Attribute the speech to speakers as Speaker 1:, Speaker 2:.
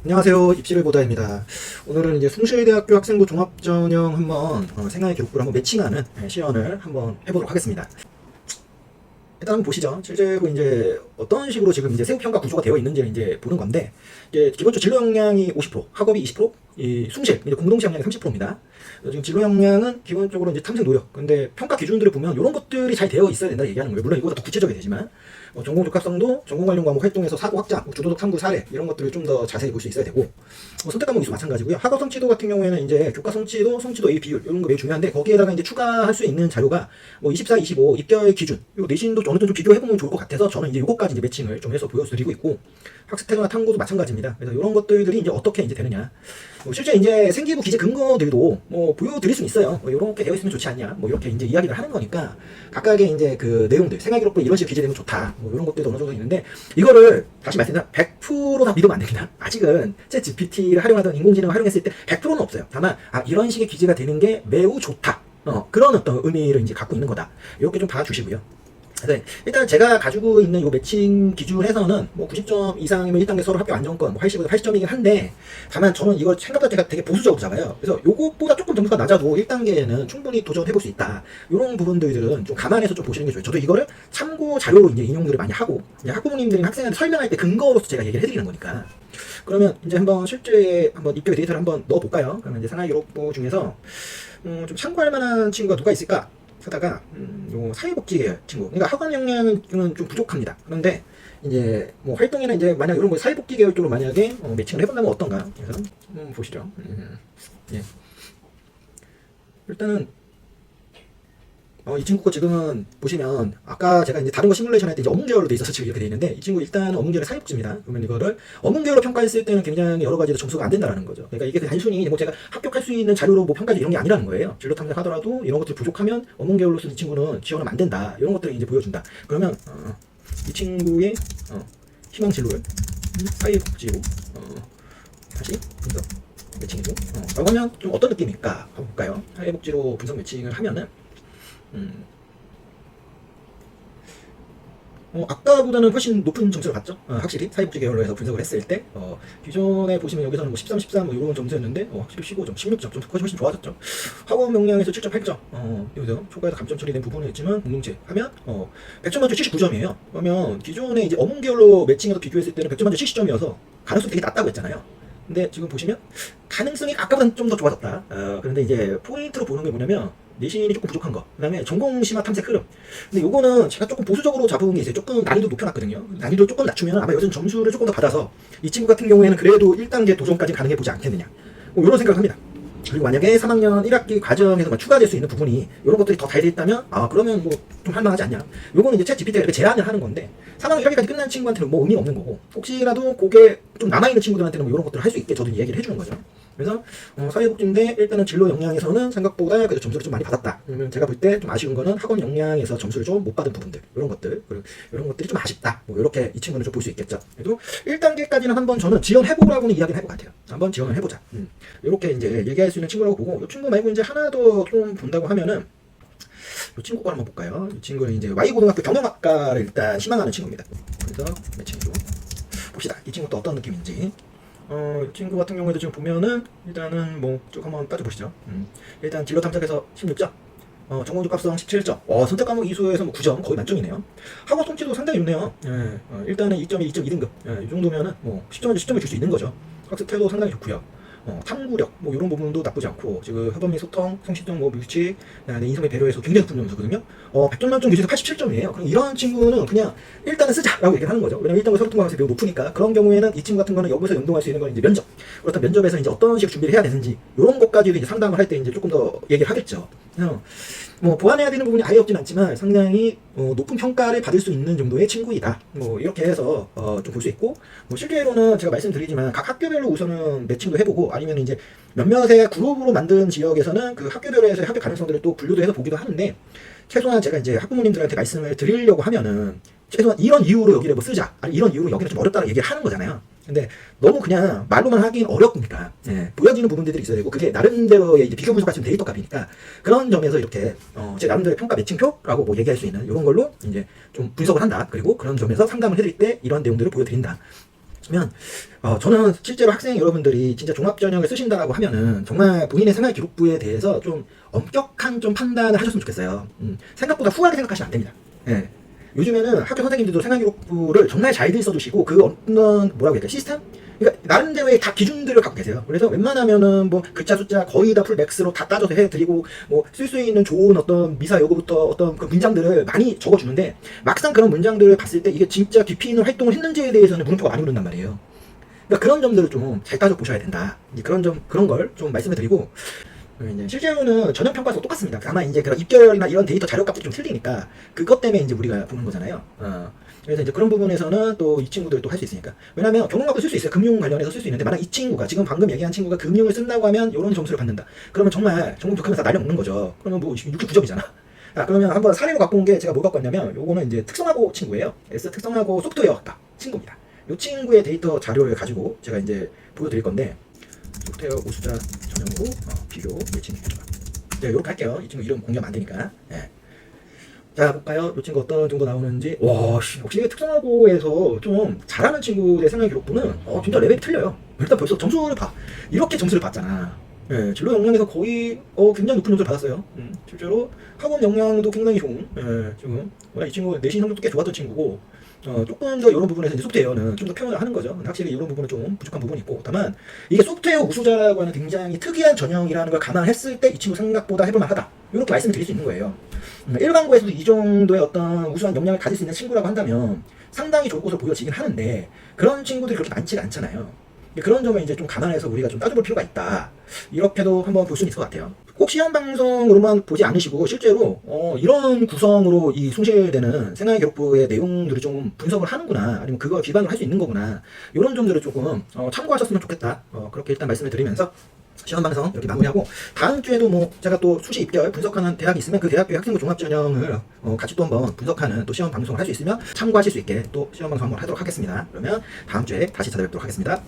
Speaker 1: 안녕하세요. 입시를 보다입니다. 오늘은 이제 숭실대학교 학생부 종합전형 한번 생활 기록부를 한번 매칭하는 시연을 한번 해보도록 하겠습니다. 일단 한번 보시죠. 실제로 이제 어떤 식으로 지금 이제 세부평가 구조가 되어 있는지를 이제 보는 건데, 이제 기본적으로 진로 역량이 50%, 학업이 20%, 이 숭실, 이제 공동시 역량이 30%입니다. 지금 진로 역량은 기본적으로 이제 탐색 노력. 근데 평가 기준들을 보면 이런 것들이 잘 되어 있어야 된다 얘기하는 거예요. 물론 이거보다 더 구체적이 되지만, 전공 적합성도 전공 관련 과목 활동에서 사고 확장, 주도적 탐구 사례 이런 것들을 좀 더 자세히 볼 수 있어야 되고, 선택 과목이 마찬가지고요. 학업 성취도 같은 경우에는 이제 교과 성취도, 성취도 A 비율 이런 거 매우 중요한데, 거기에다가 이제 추가할 수 있는 자료가 24, 25 입결 기준, 요 내신도 어느 정도 좀 비교해 보면 좋을 것 같아서 저는 이제 요거까지 이제 매칭을 좀 해서 보여드리고 있고, 학습 태도나 탐구도 마찬가지입니다. 그래서 이런 것들이 이제 어떻게 이제 되느냐. 실제 이제 생기부 기재 근거들도 보여드릴 수 있어요. 이렇게 되어 있으면 좋지 않냐. 이렇게 이제 이야기를 하는 거니까 각각의 이제 그 내용들, 생활기록부 이런 식으로 기재되면 좋다. 이런 것들도 어느 정도 있는데, 이거를 다시 말씀드리면 100% 다 믿으면 안 됩니다. 아직은 챗 GPT를 활용하던 인공지능을 활용했을 때 100%는 없어요. 다만 이런 식의 기재가 되는 게 매우 좋다. 그런 어떤 의미를 이제 갖고 있는 거다. 이렇게 좀 봐주시고요. 네, 일단 제가 가지고 있는 요 매칭 기준에서는 90점 이상이면 1단계 서로 학교 안정권 80에서 80점이긴 한데, 다만 저는 이걸 생각보다 제가 되게 보수적으로 잡아요. 그래서 요것보다 조금 점수가 낮아도 1단계에는 충분히 도전해볼 수 있다. 이런 부분들은 좀 감안해서 좀 보시는 게 좋아요. 저도 이거를 참고 자료로 이제 인용들을 많이 하고, 이제 학부모님들이 학생한테 설명할 때 근거로서 제가 얘기를 해드리는 거니까. 그러면 이제 한번 실제 한번 입결 데이터를 한번 넣어볼까요? 그러면 이제 생활기록부 중에서 좀 참고할 만한 친구가 누가 있을까? 하다가 요 사회복지 계열 친구, 그러니까 학원 역량은 좀 부족합니다. 그런데 이제 활동이나 이제 만약 이런 거 사회복지 계열 쪽으로 만약에 매칭을 해본다면 어떤가? 그래서 보시죠. 예. 일단은 이 친구가 지금은 보시면 아까 제가 이제 다른 거 시뮬레이션 할 때 이제 어문계열로 돼 있어서 지금 이렇게 돼 있는데, 이 친구 일단 어문계열 사회복지입니다. 그러면 이거를 어문계열로 평가했을 때는 굉장히 여러 가지로 점수가 안 된다라는 거죠. 그러니까 이게 단순히 제가 합격할 수 있는 자료로 평가지 이런 게 아니라는 거예요. 진로 탐색하더라도 이런 것들이 부족하면 어문계열로 쓴 이 친구는 지원하면 안 된다. 이런 것들을 이제 보여준다. 그러면 이 친구의 희망 진로를 사회복지로 다시 분석 매칭해줘. 라고 하면 좀 어떤 느낌일까 볼까요? 사회복지로 분석 매칭을 하면은 아까보다는 훨씬 높은 점수를 받죠. 확실히 사회복지 계열로 해서 분석을 했을 때 기존에 보시면 여기서는 13, 14 이런 점수였는데 확실히 15점, 16점 점수까지 훨씬 좋아졌죠. 학원 역량에서 7.8점 여기서 초과해서 감점 처리된 부분은 있지만 공동체 하면 100점 만점 79점이에요. 그러면 기존에 이제 어문 계열로 매칭해서 비교했을 때는 100점 만점 70점이어서 가능성이 되게 낮다고 했잖아요. 근데 지금 보시면 가능성이 아까보다는 좀 더 좋아졌다. 그런데 이제 포인트로 보는 게 뭐냐면 내신이 조금 부족한 거, 그 다음에 전공 심화 탐색 흐름. 근데 요거는 제가 조금 보수적으로 잡은 게 있어요. 조금 난이도 높여놨거든요. 난이도 조금 낮추면 아마 여기서 점수를 조금 더 받아서 이 친구 같은 경우에는 그래도 1단계 도전까지 가능해보지 않겠느냐, 이런 생각을 합니다. 그리고 만약에 3학년 1학기 과정에서 추가될 수 있는 부분이 이런 것들이 더 잘 돼 있다면 그러면 좀 할만하지 않냐. 요거는 이제 챗 GPT가 이렇게 제안을 하는 건데, 3학년 1학기까지 끝난 친구한테는 의미 없는 거고, 혹시라도 그게 좀 남아있는 친구들한테는 이런 것들을 할 수 있게 저도 얘기를 해주는 거죠. 그래서 사회복지인데 일단은 진로 역량에서는 생각보다 그래도 점수를 좀 많이 받았다. 그러면 제가 볼 때 좀 아쉬운 거는 학원 역량에서 점수를 좀 못 받은 부분들, 이런 것들, 그리고 이런 것들이 좀 아쉽다. 이렇게 이 친구는 좀 볼 수 있겠죠. 그래도 1단계까지는 한번 저는 지원해보라고는 이야기를 해볼 것 같아요. 한번 지원을 해보자. 이렇게 이제 얘기할 수 있는 친구라고 보고, 이 친구 말고 이제 하나 더 좀 본다고 하면은 이 친구 거 한번 볼까요? 이 친구는 이제 Y고등학교 경영학과를 일단 희망하는 친구입니다. 그래서 매칭으로 봅시다. 이 친구 또 어떤 느낌인지. 이 친구 같은 경우에도 지금 보면은 일단은 쭉 한번 따져보시죠. 일단 진로 탐색에서 16점, 전공 적합성 17점, 선택 과목 이수에서 9점, 거의 만점이네요. 학업 성취도 상당히 좋네요. 일단은 2.1, 2.2등급, 이 정도면은 10점에 10점을 줄 수 있는 거죠. 학습 태도 상당히 좋고요. 탐구력 이런 부분도 나쁘지 않고, 지금 협업 및 소통, 성실성, 뮤직, 인성의 배려에서 굉장히 높은 점수거든요. 100점 만점 기준에서 87점이에요. 그럼 이런 친구는 그냥 일단은 쓰자라고 얘기를 하는 거죠. 왜냐면 1단계 서류 통과 가능성이 매우 높으니까. 그런 경우에는 이 친구 같은 거는 여기서 연동할 수 있는 건 이제 면접. 그렇다면 면접에서 이제 어떤 식으로 준비를 해야 되는지 이런 것까지도 이제 상담을 할 때 이제 조금 더 얘기를 하겠죠. 보완해야 되는 부분이 아예 없진 않지만 상당히 높은 평가를 받을 수 있는 정도의 친구이다. 이렇게 해서 좀 볼 수 있고, 실제로는 제가 말씀드리지만 각 학교별로 우선은 매칭도 해보고, 아니면 이제 몇몇의 그룹으로 만든 지역에서는 그 학교별에서의 합격 가능성들을 또 분류도 해서 보기도 하는데, 최소한 제가 이제 학부모님들한테 말씀을 드리려고 하면은 최소한 이런 이유로 여기를 쓰자, 아니 이런 이유로 여기는 좀 어렵다고 얘기를 하는 거잖아요. 근데 너무 그냥 말로만 하긴 어렵니까. 보여지는 부분들이 있어야 되고, 그게 나름대로의 이제 비교 분석할 수 있는 데이터 값이니까, 그런 점에서 이렇게 제 나름대로의 평가 매칭표라고 얘기할 수 있는 이런 걸로 이제 좀 분석을 한다. 그리고 그런 점에서 상담을 해드릴 때 이런 내용들을 보여드린다. 면 저는 실제로 학생 여러분들이 진짜 종합전형을 쓰신다라고 하면은 정말 본인의 생활기록부에 대해서 좀 엄격한 좀 판단을 하셨으면 좋겠어요. 생각보다 후하게 생각하시면 안 됩니다. 예. 요즘에는 학교 선생님들도 생활기록부를 정말 잘들 써주시고 그 어떤 뭐라고 할까 시스템? 그러니까 나름대로의 다 기준들을 갖고 계세요. 그래서 웬만하면은 뭐 글자 숫자 거의 다 풀 맥스로 다 따져서 해드리고 뭐 쓸 수 있는 좋은 어떤 미사 여고부터 어떤 그 문장들을 많이 적어주는데 막상 그런 문장들을 봤을 때 이게 진짜 깊이 있는 활동을 했는지에 대해서는 물음표가 많이 오른단 말이에요. 그러니까 그런 점들을 좀 잘 따져 보셔야 된다. 이제 그런 걸 좀 말씀을 드리고 이제 실제로는 전형 평가서 똑같습니다. 다만 이제 그런 입결이나 이런 데이터 자료 값들이 좀 틀리니까 그것 때문에 이제 우리가 보는 거잖아요. 그래서 이제 그런 부분에서는 또 이 친구들이 또 할 수 있으니까. 왜냐면 경영학도 쓸 수 있어요. 금융 관련해서 쓸 수 있는데 만약 이 친구가 지금 방금 얘기한 친구가 금융을 쓴다고 하면 이런 점수를 받는다. 그러면 정말 전공 독학에서 날려먹는 거죠. 그러면 뭐 69점이잖아. 그러면 한번 사례로 갖고 온 게 제가 뭘 갖고 왔냐면 요거는 이제 특성화고 친구예요. S 특성화고 소프트웨어학과 친구입니다. 요 친구의 데이터 자료를 가지고 제가 이제 보여드릴 건데 소프트웨어 우수자 전형으로 비교 매칭 해줘봐. 제가 이렇게 할게요. 이 친구 이름 공개하면 안 되니까. 예. 자 볼까요? 이 친구 어떤 정도 나오는지. 와 역시 특성화고에서 좀 잘하는 친구의 생활 기록부는 진짜 레벨이 틀려요. 일단 벌써 점수를 봐. 이렇게 점수를 받잖아. 예, 진로 역량에서 거의 굉장히 높은 점수를 받았어요. 실제로 학원 역량도 굉장히 좋은. 예, 지금 이 친구 내신 성적도 꽤 좋았던 친구고 조금 더 이런 부분에서 이제 소프트웨어는 좀 더 표현을 하는 거죠. 확실히 이런 부분은 좀 부족한 부분이 있고, 다만 이게 소프트웨어 우수자라고 하는 굉장히 특이한 전형이라는 걸 감안했을 때 이 친구 생각보다 해볼만하다. 이렇게 말씀을 드릴 수 있는 거예요. 일반고에서도 이 정도의 어떤 우수한 역량을 가질 수 있는 친구라고 한다면 상당히 좋은 것으로 보여지긴 하는데 그런 친구들이 그렇게 많지가 않잖아요. 그런 점을 이제 좀 감안해서 우리가 좀 따져볼 필요가 있다. 이렇게도 한번 볼 수는 있을 것 같아요. 꼭 시험 방송으로만 보지 않으시고 실제로 이런 구성으로 이 숭실되는 생활기록부의 내용들을 좀 분석을 하는구나, 아니면 그걸 기반으로 할 수 있는 거구나, 이런 점들을 조금 참고하셨으면 좋겠다. 그렇게 일단 말씀을 드리면서 시험 방송 이렇게 마무리하고, 다음 주에도 뭐 제가 또 수시 입결 분석하는 대학이 있으면 그 대학교의 학생부 종합전형을 같이 또 한번 분석하는 또 시험 방송을 할 수 있으면 참고하실 수 있게 또 시험 방송 한번 하도록 하겠습니다. 그러면 다음 주에 다시 찾아뵙도록 하겠습니다.